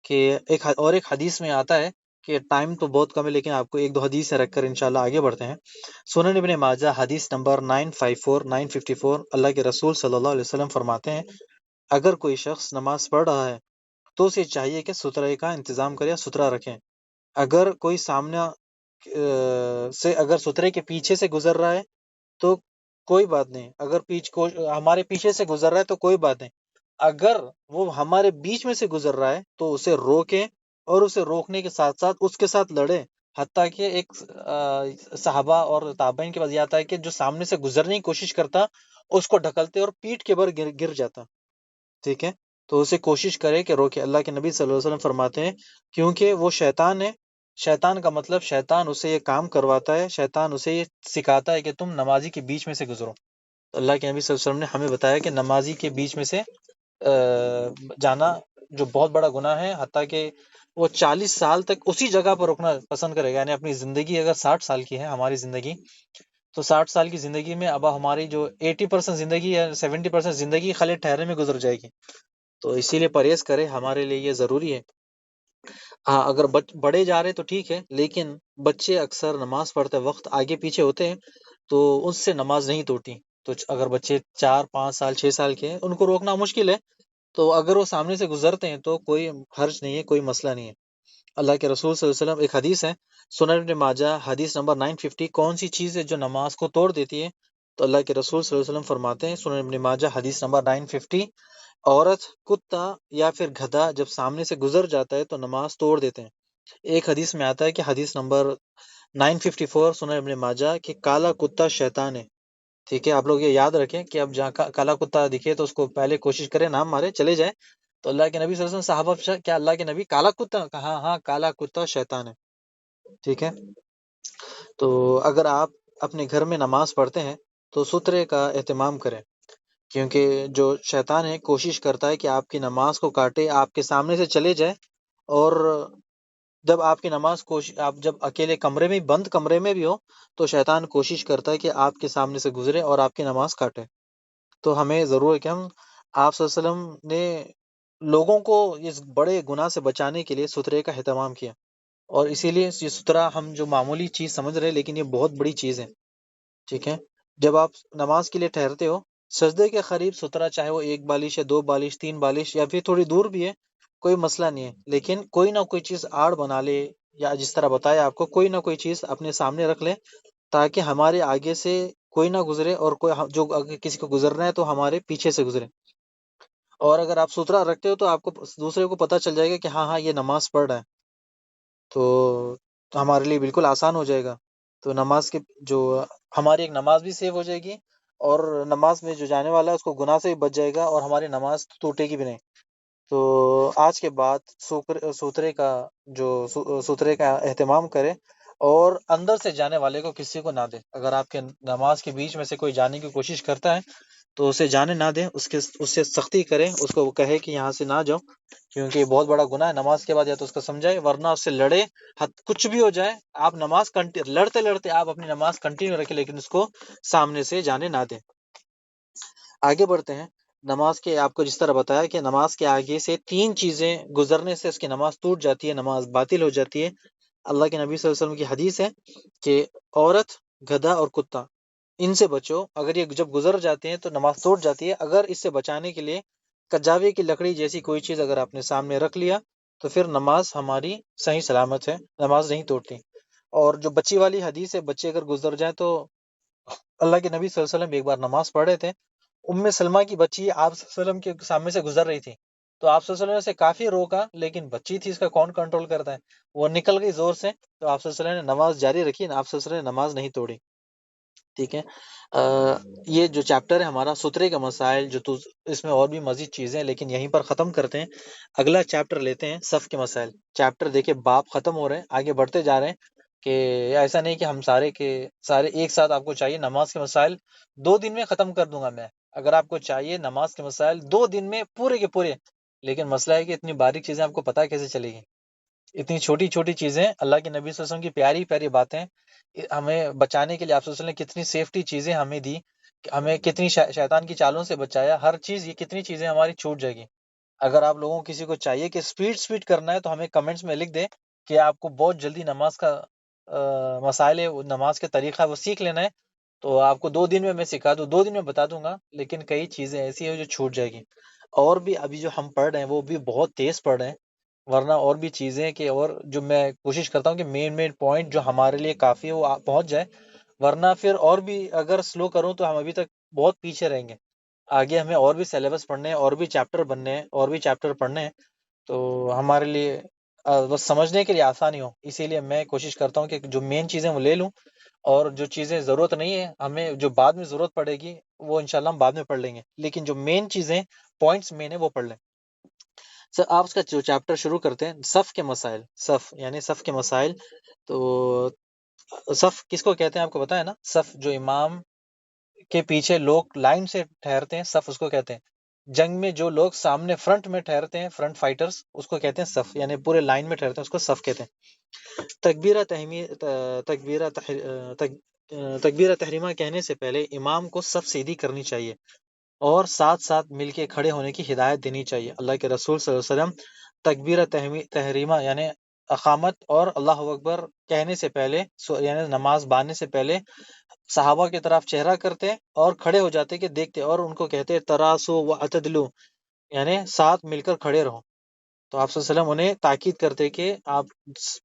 کہ ایک حدیث میں آتا ہے کہ ٹائم تو بہت کم ہے لیکن آپ کو ایک دو حدیث سے رکھ کر انشاءاللہ آگے بڑھتے ہیں. سنن ابن ماجہ حدیث نمبر 954 954، اللہ کے رسول صلی اللہ علیہ وسلم فرماتے ہیں اگر کوئی شخص نماز پڑھ رہا ہے تو اسے چاہیے کہ ستھرائی کا انتظام کرے یا ستھرا رکھیں. اگر کوئی سامنے سے اگر ستھرے کے پیچھے سے گزر رہا ہے تو کوئی بات نہیں، اگر ہمارے پیچھے سے گزر رہا ہے تو کوئی بات نہیں. اگر وہ ہمارے بیچ میں سے گزر رہا ہے تو اسے روکیں، اور اسے روکنے کے ساتھ ساتھ اس کے ساتھ لڑیں. حتیٰ کہ ایک صحابہ اور تابعین کے پاس یہ آتا ہے کہ جو سامنے سے گزرنے کی کوشش کرتا اس کو ڈھکلتے اور پیٹھ کے بر گر جاتا. ٹھیک ہے، تو اسے کوشش کرے کہ روکے. اللہ کے نبی صلی اللہ علیہ وسلم فرماتے ہیں کیونکہ وہ شیطان ہے. شیطان کا مطلب شیطان اسے یہ کام کرواتا ہے، شیطان اسے یہ سکھاتا ہے کہ تم نمازی کے بیچ میں سے گزرو. اللہ کے نبی صلی اللہ علیہ وسلم نے ہمیں بتایا کہ نمازی کے بیچ میں سے جانا جو بہت بڑا گناہ ہے، حتیٰ کہ وہ 40 سال تک اسی جگہ پر رکنا پسند کرے گا. یعنی اپنی زندگی اگر 60 سال کی ہے ہماری زندگی، تو 60 سال کی زندگی میں اب ہماری جو 80% زندگی یا 70% زندگی خالی ٹھہرنے میں گزر جائے گی. تو اسی لیے پرہیز کرے، ہمارے لیے یہ ضروری ہے. ہاں اگر بڑے جا رہے تو ٹھیک ہے، لیکن بچے اکثر نماز پڑھتے وقت آگے پیچھے ہوتے ہیں تو اس سے نماز نہیں توڑتی. تو اگر بچے 4 5 سال 6 سال کے ہیں ان کو روکنا مشکل ہے، تو اگر وہ سامنے سے گزرتے ہیں تو کوئی حرج نہیں ہے، کوئی مسئلہ نہیں ہے. اللہ کے رسول صلی اللہ علیہ وسلم، ایک حدیث ہے سنن ابن ماجہ حدیث نمبر 950، کون سی چیز ہے جو نماز کو توڑ دیتی ہے؟ تو اللہ کے رسول صلی اللہ علیہ وسلم فرماتے ہیں سنن ابن ماجہ حدیث نمبر 950، عورت، کتا یا پھر گدھا جب سامنے سے گزر جاتا ہے تو نماز توڑ دیتے ہیں. ایک حدیث میں آتا ہے کہ حدیث نمبر 954 سنن ابن ماجہ کہ کالا کتا شیطان ہے. ٹھیک ہے، آپ لوگ یہ یاد رکھیں کہ اب جہاں کالا کتا دکھے تو اس کو پہلے کوشش کرے نہ مارے، چلے جائے. تو اللہ کے نبی صلی اللہ علیہ وسلم صحابہ پوچھا کیا اللہ کے نبی کالا کتا؟ کہا ہاں کالا کتا شیطان ہے. ٹھیک ہے، تو اگر آپ اپنے گھر میں نماز پڑھتے ہیں تو سترے کا اہتمام کریں، کیونکہ جو شیطان ہے کوشش کرتا ہے کہ آپ کی نماز کو کاٹے، آپ کے سامنے سے چلے جائے. اور جب آپ کی نماز آپ جب اکیلے کمرے میں بند کمرے میں بھی ہو تو شیطان کوشش کرتا ہے کہ آپ کے سامنے سے گزرے اور آپ کی نماز کاٹے. تو ہمیں ضرور ہے کہ ہم آپ صلی اللہ علیہ وسلم نے لوگوں کو اس بڑے گناہ سے بچانے کے لیے سترے کا اہتمام کیا، اور اسی لیے یہ سترا ہم جو معمولی چیز سمجھ رہے ہیں لیکن یہ بہت بڑی چیز ہے. ٹھیک ہے، جب آپ نماز کے لیے ٹھہرتے ہو سجدے کے قریب سترا، چاہے وہ 1 بالش ہے 2 بالش 3 بالش یا پھر تھوڑی دور بھی ہے، کوئی مسئلہ نہیں ہے. لیکن کوئی نہ کوئی چیز آڑ بنا لے، یا جس طرح بتایا آپ کو کوئی نہ کوئی چیز اپنے سامنے رکھ لے تاکہ ہمارے آگے سے کوئی نہ گزرے، اور کوئی جو اگر کسی کو گزرنا ہے تو ہمارے پیچھے سے گزرے. اور اگر آپ سترا رکھتے ہو تو آپ کو دوسرے کو پتہ چل جائے گا کہ ہاں ہاں یہ نماز پڑھ رہا ہے، تو ہمارے لیے بالکل آسان ہو جائے گا. تو نماز کے جو ہماری ایک نماز بھی سیو ہو جائے گی، اور نماز میں جو جانے والا ہے اس کو گناہ سے بھی بچ جائے گا، اور ہماری نماز ٹوٹے گی بھی نہیں. تو آج کے بعد سترے کا اہتمام کرے، اور اندر سے جانے والے کو کسی کو نہ دے. اگر آپ کے نماز کے بیچ میں سے کوئی جانے کی کوشش کرتا ہے تو اسے جانے نہ دیں، اس سے سختی کریں، اس کو کہے کہ یہاں سے نہ جاؤ، کیونکہ یہ بہت بڑا گناہ ہے. نماز کے بعد یا تو اس کو سمجھائے، ورنہ اس سے لڑے. کچھ بھی ہو جائے، آپ نماز لڑتے لڑتے آپ اپنی نماز کنٹینیو رکھیں، لیکن اس کو سامنے سے جانے نہ دیں. آگے بڑھتے ہیں. نماز کے آپ کو جس طرح بتایا کہ نماز کے آگے سے 3 چیزیں گزرنے سے اس کی نماز ٹوٹ جاتی ہے، نماز باطل ہو جاتی ہے. اللہ کے نبی صلی اللہ علیہ وسلم کی حدیث ہے کہ عورت، گدھا اور کتا، ان سے بچو. اگر یہ جب گزر جاتے ہیں تو نماز ٹوٹ جاتی ہے. اگر اس سے بچانے کے لیے کجاوے کی لکڑی جیسی کوئی چیز اگر آپ نے سامنے رکھ لیا تو پھر نماز ہماری صحیح سلامت ہے، نماز نہیں توڑتی. اور جو بچی والی حدیث ہے، بچے اگر گزر جائیں تو اللہ کے نبی صلی اللہ علیہ وسلم ایک بار نماز پڑھ رہے تھے، ام سلمہ کی بچی آپ صلی اللہ علیہ وسلم کے سامنے سے گزر رہی تھی، تو آپ صلی اللہ علیہ وسلم نے اسے کافی روکا، لیکن بچی تھی، اس کا کون کنٹرول کرتا ہے، وہ نکل گئی زور سے. تو آپ صلی اللہ علیہ وسلم نے نماز جاری رکھی، آپ صلی اللہ علیہ وسلم نے نماز نہیں توڑی. ٹھیک ہے، یہ جو چیپٹر ہے ہمارا سترے کا مسائل، اس میں اور بھی مزید چیزیں ہیں لیکن یہیں پر ختم کرتے ہیں. اگلا چیپٹر لیتے ہیں صف کے مسائل. چیپٹر دیکھیں باپ ختم ہو رہے ہیں، آگے بڑھتے جا رہے ہیں. کہ ایسا نہیں کہ ہم سارے کے سارے ایک ساتھ آپ کو چاہیے نماز کے مسائل 2 دن میں ختم کر دوں گا میں. اگر آپ کو چاہیے نماز کے مسائل 2 دن میں پورے کے پورے، لیکن مسئلہ ہے کہ اتنی باریک چیزیں آپ کو پتہ کیسے چلے گی. اتنی چھوٹی چھوٹی چیزیں اللہ کے نبی صلی اللہ علیہ وسلم کی پیاری پیاری باتیں ہمیں بچانے کے لیے آپ صلی اللہ علیہ وسلم نے کتنی سیفٹی چیزیں ہمیں دی، ہمیں کتنی شیطان کی چالوں سے بچایا. ہر چیز، یہ کتنی چیزیں ہماری چھوٹ جائے گی. اگر آپ لوگوں کو کسی کو چاہیے کہ اسپیڈ کرنا ہے تو ہمیں کمنٹس میں لکھ دیں کہ آپ کو بہت جلدی نماز کا مسائل ہے، نماز کے طریقہ وہ سیکھ لینا ہے، تو آپ کو 2 دن میں سکھا دوں، 2 دن میں بتا دوں گا، لیکن کئی چیزیں ایسی ہیں جو چھوٹ جائے گی۔ اور بھی ابھی جو ہم پڑھ رہے ہیں وہ بھی بہت تیز پڑھ رہے ہیں، ورنہ اور بھی چیزیں کہ اور جو میں کوشش کرتا ہوں کہ مین پوائنٹ جو ہمارے لیے کافی ہے وہ پہنچ جائے، ورنہ پھر اور بھی اگر سلو کروں تو ہم ابھی تک بہت پیچھے رہیں گے۔ آگے ہمیں اور بھی سلیبس پڑھنے ہیں، اور بھی چیپٹر بننے ہیں، اور بھی چیپٹر پڑھنے ہیں، تو ہمارے لیے بس سمجھنے کے لیے آسانی ہو، اسی لیے میں کوشش کرتا ہوں کہ جو مین چیزیں وہ لے لوں، اور جو چیزیں ضرورت نہیں ہے ہمیں، جو بعد میں ضرورت پڑے گی وہ انشاءاللہ ہم بعد میں پڑھ لیں گے، لیکن جو مین چیزیں پوائنٹس مین ہے وہ پڑھ لیں۔ سر آپ اس کا جو چیپٹر شروع کرتے ہیں، صف کے مسائل، صف یعنی صف کے مسائل، تو صف کس کو کہتے ہیں آپ کو پتا ہے نا؟ صف جو امام کے پیچھے لوگ لائن سے ٹھہرتے ہیں، صف اس کو کہتے ہیں۔ جنگ میں جو لوگ سامنے فرنٹ میں ٹھہرتے ہیں، فرنٹ فائٹرز، اس کو کہتے ہیں صف، یعنی پورے لائن میں ٹھہرتے ہیں، اس کو صف کہتے ہیں۔ تکبیرہ تحریمہ کہنے سے پہلے امام کو صف سیدھی کرنی چاہیے اور ساتھ ساتھ مل کے کھڑے ہونے کی ہدایت دینی چاہیے۔ اللہ کے رسول صلی اللہ علیہ وسلم تکبیرہ تحریمہ یعنی اقامت اور اللہ اکبر کہنے سے پہلے، یعنی نماز باندھنے سے پہلے صحابہ کی طرف چہرہ کرتے اور کھڑے ہو جاتے کہ دیکھتے، اور ان کو کہتے تراسو و اعتدلو، یعنی ساتھ مل کر کھڑے رہو۔ تو آپ صلی اللہ علیہ وسلم انہیں تاکید کرتے کہ آپ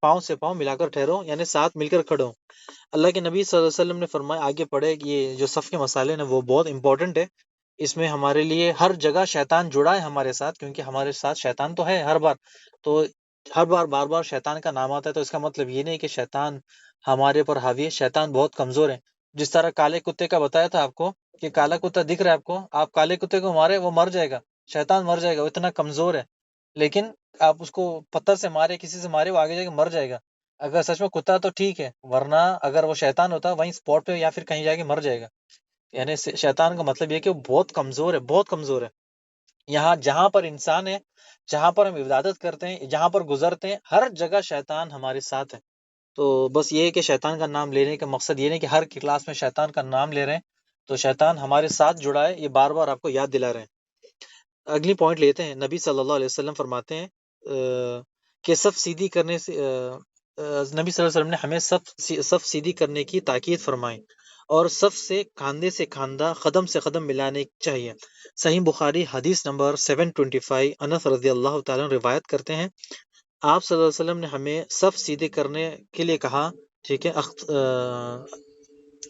پاؤں سے پاؤں ملا کر ٹھہرو، یعنی ساتھ مل کر کھڑو۔ اللہ کے نبی صلی اللہ علیہ وسلم نے فرمایا، آگے پڑھے کہ یہ جو صف کے مسائل ہیں وہ بہت امپورٹنٹ ہے، اس میں ہمارے لیے ہر جگہ شیطان جڑا ہے ہمارے ساتھ، کیونکہ ہمارے ساتھ شیطان تو ہے ہر بار، تو ہر بار بار بار شیطان کا نام آتا ہے، تو اس کا مطلب یہ نہیں کہ شیطان ہمارے پر حاوی ہے، شیطان بہت کمزور ہے۔ جس طرح کالے کتے کا بتایا تھا آپ کو کہ کالا کتا دکھ رہا ہے آپ کو، آپ کالے کتے کو مارے وہ مر جائے گا، شیطان مر جائے گا، وہ اتنا کمزور ہے، لیکن آپ اس کو پتھر سے مارے، کسی سے مارے، وہ آگے جا کے مر جائے گا۔ اگر سچ میں کتا تو ٹھیک ہے، ورنہ اگر وہ شیطان ہوتا وہیں اسپاٹ پہ یا پھر کہیں جا کے مر جائے گا۔ یعنی شیطان کا مطلب یہ کہ وہ بہت کمزور ہے، بہت کمزور ہے۔ یہاں جہاں پر انسان ہے، جہاں پر ہم عبادت کرتے ہیں، جہاں پر گزرتے ہیں، ہر جگہ شیطان ہمارے ساتھ ہے۔ تو بس یہ ہے کہ شیطان کا نام لینے کا مقصد یہ نہیں کہ ہر کلاس میں شیطان کا نام لے رہے ہیں، تو شیطان ہمارے ساتھ جڑا ہے، یہ بار بار آپ کو یاد دلا رہے ہیں۔ اگلی پوائنٹ لیتے ہیں، نبی صلی اللہ علیہ وسلم فرماتے ہیں کہ صف سیدھی کرنے سے نبی صلی اللہ علیہ وسلم نے ہمیں صف سیدھی کرنے کی تاکید فرمائی اور صف سے کاندھے سے کاندھا، قدم سے قدم ملانے چاہیے۔ صحیح بخاری حدیث نمبر 725، انس رضی اللہ تعالیٰ عنہ روایت کرتے ہیں، آپ صلی اللہ علیہ وسلم نے ہمیں صف سیدھے کرنے کے لیے کہا، ٹھیک ہے، آپ صلی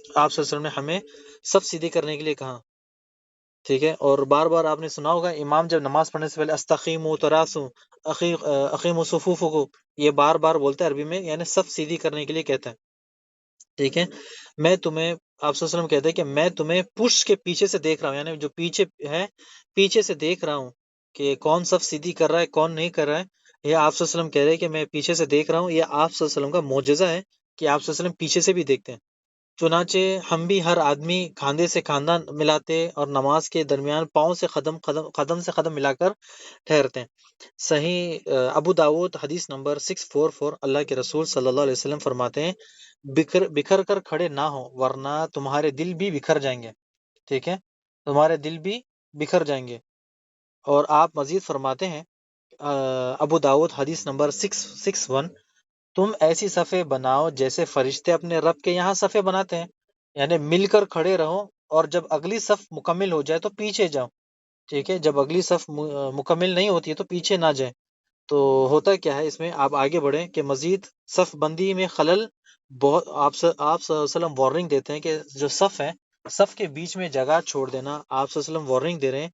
اللہ علیہ وسلم نے ہمیں صف سیدھے کرنے کے لیے کہا، ٹھیک ہے، اور بار بار آپ نے سنا ہوگا امام جب نماز پڑھنے سے پہلے استقیموا تراسو، اقیموا صفوفکم، یہ بار بار بولتا ہے عربی میں، یعنی صف سیدھی کرنے کے لیے کہتا ہے، ٹھیک ہے۔ میں تمہیں، آپ صلی اللہ علیہ وسلم کہتے ہیں کہ میں تمہیں پشت کے پیچھے سے دیکھ رہا ہوں، یعنی جو پیچھے ہے پیچھے سے دیکھ رہا ہوں کہ کون صف سیدھی کر رہا ہے کون نہیں کر رہا ہے۔ یہ آپ صلی اللہ علیہ وسلم کہہ رہے ہیں کہ میں پیچھے سے دیکھ رہا ہوں، یہ آپ صلی اللہ علیہ وسلم کا معجزہ ہے کہ آپ صلی اللہ علیہ وسلم پیچھے سے بھی دیکھتے ہیں۔ چنانچہ ہم بھی ہر آدمی کاندھے سے کاندھا ملاتے اور نماز کے درمیان پاؤں سے قدم سے قدم ملا کر ٹھہرتے ہیں۔ صحیح ابو داود حدیث نمبر 644، اللہ کے رسول صلی اللہ علیہ وسلم فرماتے ہیں، بکھر کر کھڑے نہ ہو ورنہ تمہارے دل بھی بکھر جائیں گے، ٹھیک ہے، تمہارے دل بھی بکھر جائیں گے۔ اور آپ مزید فرماتے ہیں، ابو داود حدیث نمبر 661، تم ایسی صفیں بناؤ جیسے فرشتے اپنے رب کے یہاں صفیں بناتے ہیں، یعنی مل کر کھڑے رہو، اور جب اگلی صف مکمل ہو جائے تو پیچھے جاؤ، ٹھیک ہے، جب اگلی صف مکمل نہیں ہوتی ہے تو پیچھے نہ جائیں۔ تو ہوتا کیا ہے اس میں، آپ آگے بڑھیں کہ مزید صف بندی میں خلل بہت، آپ صلی اللہ علیہ وسلم وارننگ دیتے ہیں کہ جو صف ہے، صف کے بیچ میں جگہ چھوڑ دینا، آپ صلی اللہ علیہ وسلم وارننگ دے رہے ہیں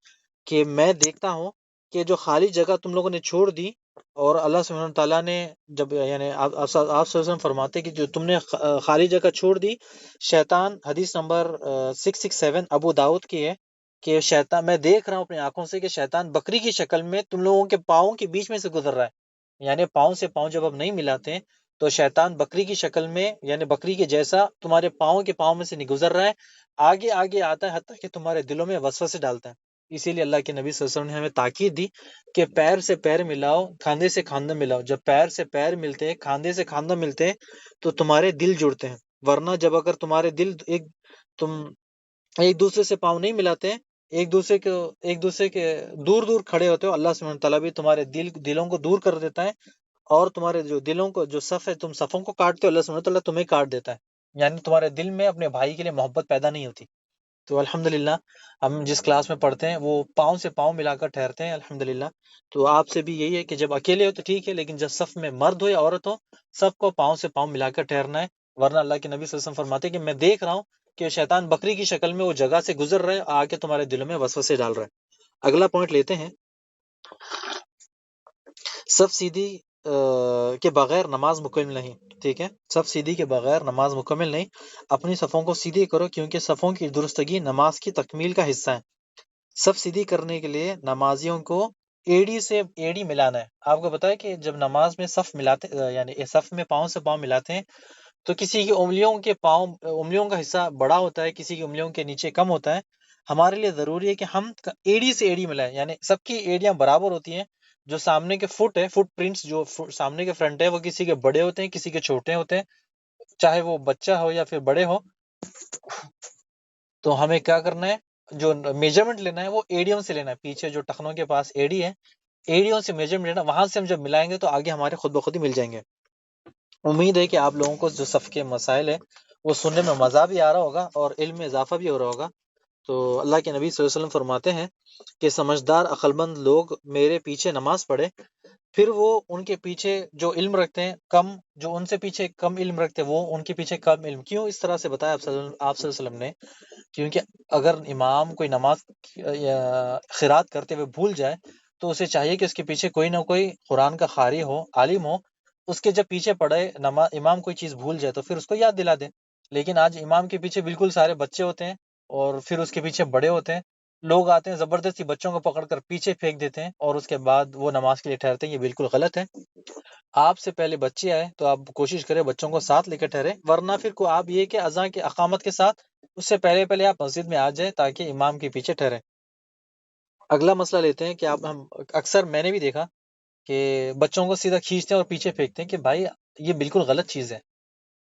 کہ میں دیکھتا ہوں کہ جو خالی جگہ تم لوگوں نے چھوڑ دی، اور اللہ سبحانہ تعالیٰ نے جب، یعنی آپ صلی اللہ علیہ وسلم فرماتے ہیں کہ جو تم نے خالی جگہ چھوڑ دی، شیطان، حدیث نمبر 667 ابو داؤد کی ہے، کہ شیطان، میں دیکھ رہا ہوں اپنی آنکھوں سے کہ شیطان بکری کی شکل میں تم لوگوں کے پاؤں کے بیچ میں سے گزر رہا ہے، یعنی پاؤں سے پاؤں جب آپ نہیں ملاتے ہیں تو شیطان بکری کی شکل میں، یعنی بکری کے جیسا تمہارے پاؤں کے پاؤں میں سے نہیں گزر رہا ہے، آگے آگے آتا ہے حتیٰ کہ تمہارے دلوں میں وسوسے ڈالتا ہے۔ اسی لیے اللہ کے نبی صلی اللہ علیہ وسلم نے ہمیں تاکید دی کہ پیر سے پیر ملاؤ، کاندھے سے کاندھا ملاؤ، جب پیر سے پیر ملتے ہیں، کاندھے سے کاندھا ملتے ہیں تو تمہارے دل جڑتے ہیں، ورنہ جب اگر تمہارے دل تم ایک دوسرے سے پاؤں نہیں ملاتے ہیں ایک دوسرے کے دور دور کھڑے ہوتے ہو، اللہ سبحانہ تعالیٰ بھی تمہارے دلوں کو دور کر دیتا ہے، اور تمہارے جو دلوں کو جو صف ہے، تم صفوں کو کاٹتے ہو، اللہ سبحانہ تعالیٰ تمہیں کاٹ دیتا ہے، یعنی تمہارے دل میں اپنے بھائی کے لیے محبت پیدا نہیں ہوتی۔ تو الحمدللہ ہم جس کلاس میں پڑھتے ہیں وہ پاؤں سے پاؤں ملا کر ٹھہرتے ہیں الحمدللہ۔ تو آپ سے بھی یہی ہے کہ جب اکیلے ہو تو ٹھیک ہے، لیکن جب صف میں مرد ہو یا عورت ہو، سب کو پاؤں سے پاؤں ملا کر ٹھہرنا ہے، ورنہ اللہ کے نبی صلی اللہ علیہ وسلم فرماتے ہیں کہ میں دیکھ رہا ہوں کہ شیطان بکری کی شکل میں وہ جگہ سے گزر رہا ہے، آ کے تمہارے دلوں میں وسوسے ڈال رہا ہے۔ اگلا پوائنٹ لیتے ہیں، صف سیدھی کے بغیر نماز مکمل نہیں، ٹھیک ہے، صف سیدھی کے بغیر نماز مکمل نہیں، اپنی صفوں کو سیدھی کرو، کیونکہ صفوں کی درستگی نماز کی تکمیل کا حصہ ہے۔ صف سیدھی کرنے کے لیے نمازیوں کو ایڑی سے ایڑی ملانا ہے۔ آپ کو پتا ہے کہ جب نماز میں صف ملاتے یعنی صف میں پاؤں سے پاؤں ملاتے ہیں تو کسی کی انگلیوں کا حصہ بڑا ہوتا ہے، کسی کی انگلیوں کے نیچے کم ہوتا ہے۔ ہمارے لیے ضروری ہے کہ ہم ایڑی سے ایڑی ملائیں، یعنی سب کی ایڑیاں برابر ہوتی ہیں۔ جو سامنے کے فٹ پرنٹس جو سامنے کے فرنٹ ہے وہ کسی کے بڑے ہوتے ہیں، کسی کے چھوٹے ہوتے ہیں، چاہے وہ بچہ ہو یا پھر بڑے ہو۔ تو ہمیں کیا کرنا ہے، جو میجرمنٹ لینا ہے وہ ایڑیوں سے لینا ہے، پیچھے جو ٹخنوں کے پاس ایڑی ہے، ایڑیوں سے میجرمنٹ لینا، وہاں سے ہم جب ملائیں گے تو آگے ہمارے خود بخود ہی مل جائیں گے۔ امید ہے کہ آپ لوگوں کو جو صف کے مسائل ہے وہ سننے میں مزہ بھی آ رہا ہوگا اور علم میں اضافہ بھی ہو رہا ہوگا۔ تو اللہ کے نبی صلی اللہ علیہ وسلم فرماتے ہیں کہ سمجھدار عقلمند لوگ میرے پیچھے نماز پڑھے، پھر وہ ان کے پیچھے جو علم رکھتے ہیں جو ان سے پیچھے کم علم رکھتے ہیں وہ ان کے پیچھے کم علم۔ کیوں اس طرح سے بتایا آپ صلی اللہ علیہ وسلم نے؟ کیونکہ اگر امام کوئی نماز یا قرات کرتے ہوئے بھول جائے تو اسے چاہیے کہ اس کے پیچھے کوئی نہ کوئی قرآن کا قاری ہو، عالم ہو، اس کے جب پیچھے پڑھے امام کوئی چیز بھول جائے تو پھر اس کو یاد دلا دے۔ لیکن آج امام کے پیچھے بالکل سارے بچے ہوتے ہیں اور پھر اس کے پیچھے بڑے ہوتے ہیں، لوگ آتے ہیں زبردستی بچوں کو پکڑ کر پیچھے پھینک دیتے ہیں اور اس کے بعد وہ نماز کے لیے ٹھہرتے ہیں، یہ بالکل غلط ہے۔ آپ سے پہلے بچے آئے تو آپ کوشش کریں بچوں کو ساتھ لے کر ٹھہرے، ورنہ پھر کو آپ یہ کہ اذان کے اقامت کے ساتھ اس سے پہلے پہلے آپ مسجد میں آ جائیں تاکہ امام کے پیچھے ٹھہریں۔ اگلا مسئلہ لیتے ہیں کہ ہم اکثر میں نے بھی دیکھا کہ بچوں کو سیدھا کھینچتے ہیں اور پیچھے پھینکتے ہیں، کہ بھائی یہ بالکل غلط چیز ہے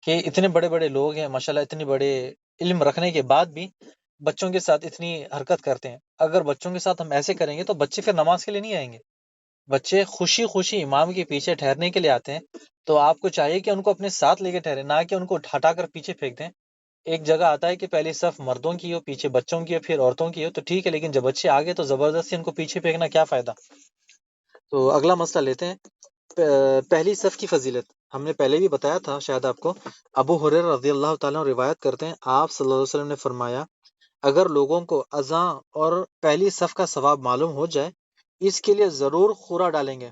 کہ اتنے بڑے بڑے لوگ ہیں ماشاءاللہ، اتنے بڑے علم رکھنے کے بعد بھی بچوں کے ساتھ اتنی حرکت کرتے ہیں۔ اگر بچوں کے ساتھ ہم ایسے کریں گے تو بچے پھر نماز کے لیے نہیں آئیں گے، بچے خوشی خوشی امام کے پیچھے ٹھہرنے کے لیے آتے ہیں۔ تو آپ کو چاہیے کہ ان کو اپنے ساتھ لے کے ٹھہرے، نہ کہ ان کو ہٹا کر پیچھے پھینک دیں۔ ایک جگہ آتا ہے کہ پہلی صف مردوں کی ہو، پیچھے بچوں کی ہو، پھر عورتوں کی ہو، تو ٹھیک ہے، لیکن جب بچے آگے تو زبردستی ان کو پیچھے پھینکنا کیا فائدہ؟ تو اگلا مسئلہ لیتے ہیں، پہلی صف کی فضیلت۔ ہم نے پہلے بھی بتایا تھا شاید آپ کو، ابو ہریرہ رضی اللہ تعالیٰ عنہ روایت کرتے ہیں، آپ صلی اللہ علیہ وسلم نے فرمایا، اگر لوگوں کو اذاں اور پہلی صف کا ثواب معلوم ہو جائے، اس کے لیے ضرور خورا ڈالیں گے۔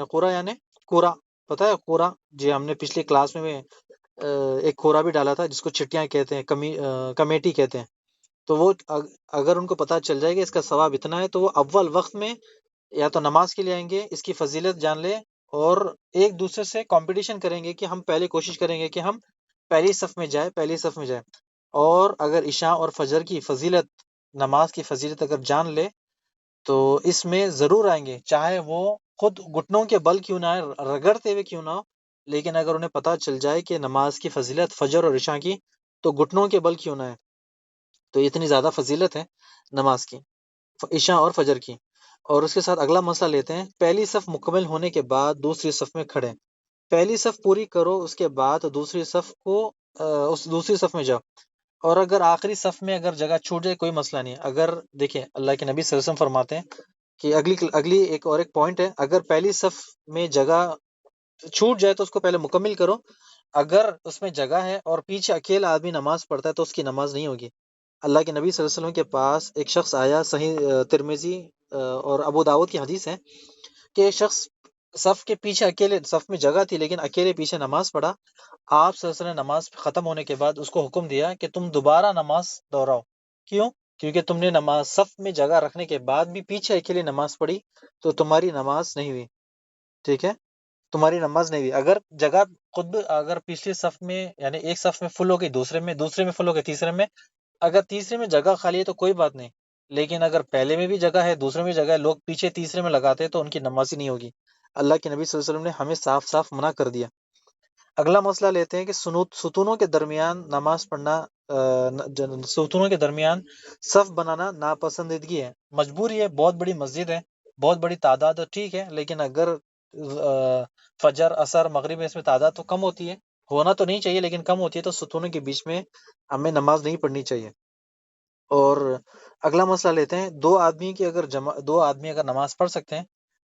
خورا یعنی کورا، پتہ ہے کورا؟ جی ہم نے پچھلی کلاس میں ایک کورا بھی ڈالا تھا جس کو چھٹیاں کہتے ہیں، کمیٹی کہتے ہیں۔ تو وہ اگر ان کو پتہ چل جائے گا اس کا ثواب اتنا ہے تو وہ اول وقت میں یا تو نماز کے لیے آئیں گے، اس کی فضیلت جان لے، اور ایک دوسرے سے کمپٹیشن کریں گے کہ ہم پہلے کوشش کریں گے کہ ہم پہلی صف میں جائیں۔ اور اگر عشاء اور فجر کی فضیلت، نماز کی فضیلت اگر جان لے تو اس میں ضرور آئیں گے، چاہے وہ خود گھٹنوں کے بل کیوں نہ آئے، رگڑتے ہوئے کیوں نہ ہو، لیکن اگر انہیں پتہ چل جائے کہ نماز کی فضیلت فجر اور عشاء کی تو گھٹنوں کے بل کیوں نہ آئے۔ تو اتنی زیادہ فضیلت ہے نماز کی، عشاء اور فجر کی۔ اور اس کے ساتھ اگلا مسئلہ لیتے ہیں، پہلی صف مکمل ہونے کے بعد دوسری صف میں کھڑے۔ پہلی صف پوری کرو، اس کے بعد دوسری صف میں جاؤ، اور اگر آخری صف میں اگر جگہ چھوٹ جائے کوئی مسئلہ نہیں ہے۔ اگر دیکھیں اللہ کے نبی صلی اللہ علیہ وسلم فرماتے ہیں کہ اگلی ایک پوائنٹ ہے، اگر پہلی صف میں جگہ چھوٹ جائے تو اس کو پہلے مکمل کرو، اگر اس میں جگہ ہے اور پیچھے اکیلا آدمی نماز پڑھتا ہے تو اس کی نماز نہیں ہوگی۔ اللہ کے نبی صلی اللہ علیہ وسلم کے پاس ایک شخص آیا، صحیح ترمذی اور ابو داؤد کی حدیث ہے کہ ایک شخص صف کے پیچھے اکیلے، صف میں جگہ تھی لیکن اکیلے پیچھے نماز پڑھا۔ آپ صلی اللہ علیہ وسلم نے نماز ختم ہونے کے بعد اس کو حکم دیا کہ تم دوبارہ نماز دہراؤ۔ کیوں؟ کیونکہ تم نے نماز صف میں جگہ رکھنے کے بعد بھی پیچھے اکیلے نماز پڑھی تو تمہاری نماز نہیں ہوئی، ٹھیک ہے، تمہاری نماز نہیں ہوئی۔ اگر جگہ خود اگر پچھلی صف میں یعنی ایک صف میں فل ہو گئی، دوسرے میں فل ہو گئی، تیسرے میں، اگر تیسرے میں جگہ خالی ہے تو کوئی بات نہیں، لیکن اگر پہلے میں بھی جگہ ہے، دوسرے میں جگہ ہے، لوگ پیچھے تیسرے میں لگاتے ہیں تو ان کی نماز ہی نہیں ہوگی۔ اللہ کے نبی صلی اللہ علیہ وسلم نے ہمیں صاف صاف منع کر دیا۔ اگلا مسئلہ لیتے ہیں کہ ستونوں کے درمیان نماز پڑھنا ستونوں کے درمیان صف بنانا ناپسندیدگی ہے، مجبوری ہے، بہت بڑی مسجد ہے، بہت بڑی تعداد ہے، ٹھیک ہے، لیکن اگر فجر عصر مغرب میں اس میں تعداد تو کم ہوتی ہے، ہونا تو نہیں چاہیے لیکن کم ہوتی ہے، تو ستونوں کے بیچ میں ہمیں نماز نہیں پڑھنی چاہیے۔ اور اگلا مسئلہ لیتے ہیں، دو آدمی اگر نماز پڑھ سکتے ہیں،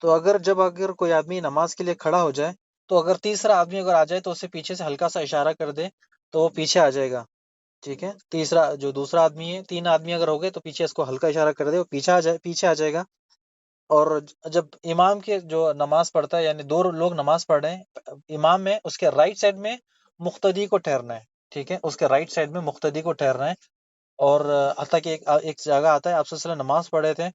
تو اگر کوئی آدمی نماز کے لیے کھڑا ہو جائے، تو اگر تیسرا آدمی اگر آ جائے تو اسے پیچھے سے ہلکا سا اشارہ کر دے تو وہ پیچھے آ جائے گا، ٹھیک ہے، جو دوسرا آدمی ہے، 3 آدمی اگر ہو گئے تو پیچھے اس کو ہلکا اشارہ کر دے، وہ پیچھے آ جائے گا۔ اور جب امام کے جو نماز پڑھتا ہے، یعنی 2 لوگ نماز پڑھ رہے ہیں، امام میں اس کے رائٹ سائڈ میں مقتدی کو ٹھہرنا ہے، ٹھیک ہے، اس کے رائٹ سائڈ میں مقتدی کو ٹھہرنا ہے۔ اور حتیٰ کہ ایک جگہ آتا ہے، آپ صلی اللہ علیہ وسلم نماز پڑھ رہے تھے،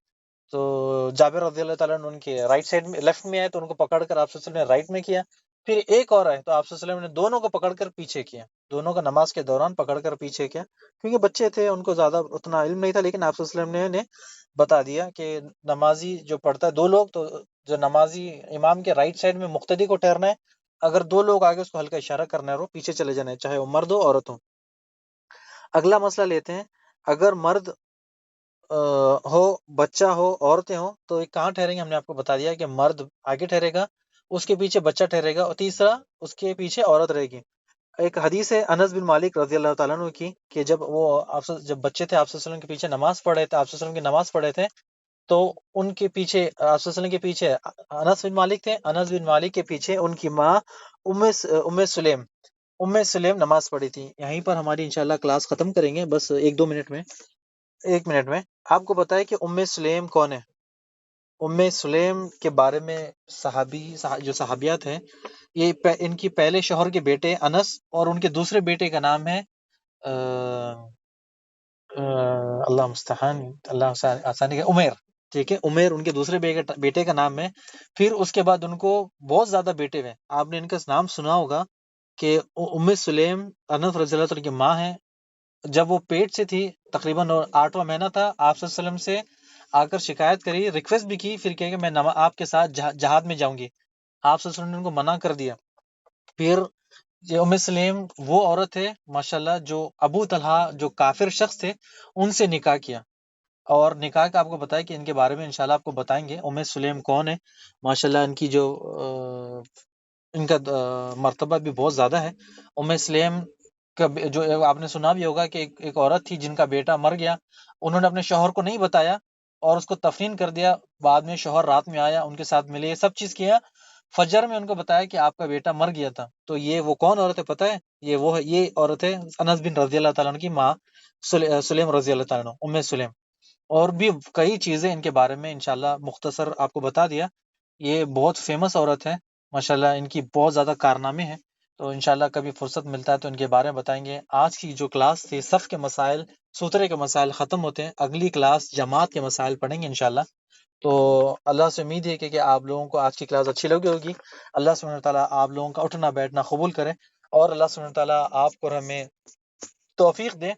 تو جابر رضی اللہ تعالیٰ عنہ ان کے رائٹ سائڈ میں لیفٹ میں آئے، تو ان کو پکڑ کر آپ صلی اللہ علیہ وسلم نے رائٹ میں کیا، پھر ایک اور آئے تو آپ صلی اللہ علیہ وسلم نے دونوں کو پکڑ کر پیچھے کیا، دونوں کا نماز کے دوران پکڑ کر پیچھے کیا، کیونکہ بچے تھے، ان کو زیادہ اتنا علم نہیں تھا، لیکن آپ صلی اللہ علیہ وسلم نے بتا دیا کہ نمازی جو پڑھتا ہے 2 لوگ، تو جو نمازی امام کے رائٹ سائڈ میں مقتدی کو ٹھہرنا ہے، اگر 2 لوگ آگے اس کو ہلکا اشارہ کرنا ہے اور وہ پیچھے چلے جانا ہے، چاہے وہ مرد ہو عورت ہو۔ اگلا مسئلہ لیتے ہیں، اگر مرد ہو، بچہ ہو، عورتیں ہوں، تو ایک کہاں ٹھہریں گے؟ ہم نے آپ کو بتا دیا کہ مرد آگے ٹھہرے گا، اس کے پیچھے بچہ ٹھہرے گا، اور تیسرا اس کے پیچھے عورت رہے گی۔ ایک حدیث ہے انس بن مالک رضی اللہ تعالیٰ عنہ کی، کہ جب بچے تھے، آپ صلی اللہ علیہ وسلم کے پیچھے نماز پڑھ رہے تھے، آپ صلی اللہ علیہ وسلم کی نماز پڑھ رہے تھے، تو ان کے پیچھے آپ صلی اللہ علیہ وسلم کے پیچھے انس بن مالک تھے، انس بن مالک کے پیچھے ان کی ماں ام سلیم نماز پڑھی تھی۔ یہیں پر ہماری انشاءاللہ کلاس ختم کریں گے، بس 1-2 منٹ میں، 1 منٹ میں آپ کو بتائیں کہ ام سلیم کون ہے۔ ام سلیم کے بارے میں جو صحابیات ہیں، یہ ان کی پہلے شوہر کے بیٹے انس، اور ان کے دوسرے بیٹے کا نام ہے اللہ مستعان، اللہ آسانی کا، عمیر، ٹھیک ہے، عمیر ان کے دوسرے بیٹے کا نام ہے۔ پھر اس کے بعد ان کو بہت زیادہ بیٹے ہوئے، آپ نے ان کا نام سنا ہوگا کہ ام سلیم انس رضی اللہ عنہ کی ماں ہے۔ جب وہ پیٹ سے تھی، تقریباً 8واں مہینہ تھا، آپ صلی اللہ علیہ وسلم سے آ کر شکایت کری، ریکویسٹ بھی کی، پھر کہ میں آپ کے ساتھ جہاد میں جاؤں گی، آپ صلی اللہ علیہ وسلم نے ان کو منع کر دیا۔ پھر یہ ام سلیم وہ عورت ہے ماشاءاللہ جو ابو طلحہ جو کافر شخص تھے ان سے نکاح کیا، اور نکاح کا آپ کو بتایا کہ ان کے بارے میں انشاءاللہ آپ کو بتائیں گے ام سلیم کون ہے۔ ماشاءاللہ ان کی جو ان کا مرتبہ بھی بہت زیادہ ہے۔ ام سلیم کا جو آپ نے سنا بھی ہوگا کہ ایک عورت تھی جن کا بیٹا مر گیا، انہوں نے اپنے شوہر کو نہیں بتایا اور اس کو تفرین کر دیا، بعد میں شوہر رات میں آیا، ان کے ساتھ ملے، یہ سب چیز کیا، فجر میں ان کو بتایا کہ آپ کا بیٹا مر گیا تھا۔ تو یہ وہ کون عورت ہے پتہ ہے؟ یہ عورت ہے انس بن رضی اللہ تعالیٰ عنہ کی ماں سلیم رضی اللہ تعالیٰ عنہ، ام سلیم۔ اور بھی کئی چیزیں ان کے بارے میں انشاءاللہ مختصر آپ کو بتا دیا۔ یہ بہت فیمس عورت ہے ماشاءاللہ، ان کی بہت زیادہ کارنامے ہیں، تو انشاءاللہ کبھی فرصت ملتا ہے تو ان کے بارے میں بتائیں گے۔ آج کی جو کلاس تھی، صف کے مسائل، سوترے کے مسائل ختم ہوتے ہیں، اگلی کلاس جماعت کے مسائل پڑھیں گے انشاءاللہ۔ تو اللہ سے امید ہے کہ آپ لوگوں کو آج کی کلاس اچھی لگی ہوگی۔ اللہ سبحانہ وتعالیٰ آپ لوگوں کا اٹھنا بیٹھنا قبول کرے، اور اللہ سبحانہ وتعالیٰ آپ کو ہمیں توفیق دے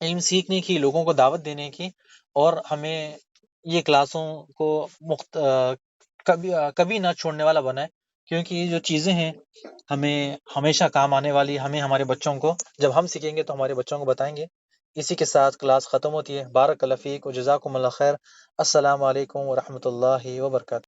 علم سیکھنے کی، لوگوں کو دعوت دینے کی، اور ہمیں یہ کلاسوں کو کبھی نہ چھوڑنے والا بنائے، کیونکہ یہ جو چیزیں ہیں ہمیں ہمیشہ کام آنے والی، ہمیں ہمارے بچوں کو، جب ہم سیکھیں گے تو ہمارے بچوں کو بتائیں گے۔ اسی کے ساتھ کلاس ختم ہوتی ہے۔ بارک اللہ فیک و جزاکم اللہ خیر۔ السلام علیکم ورحمۃ اللہ وبرکاتہ۔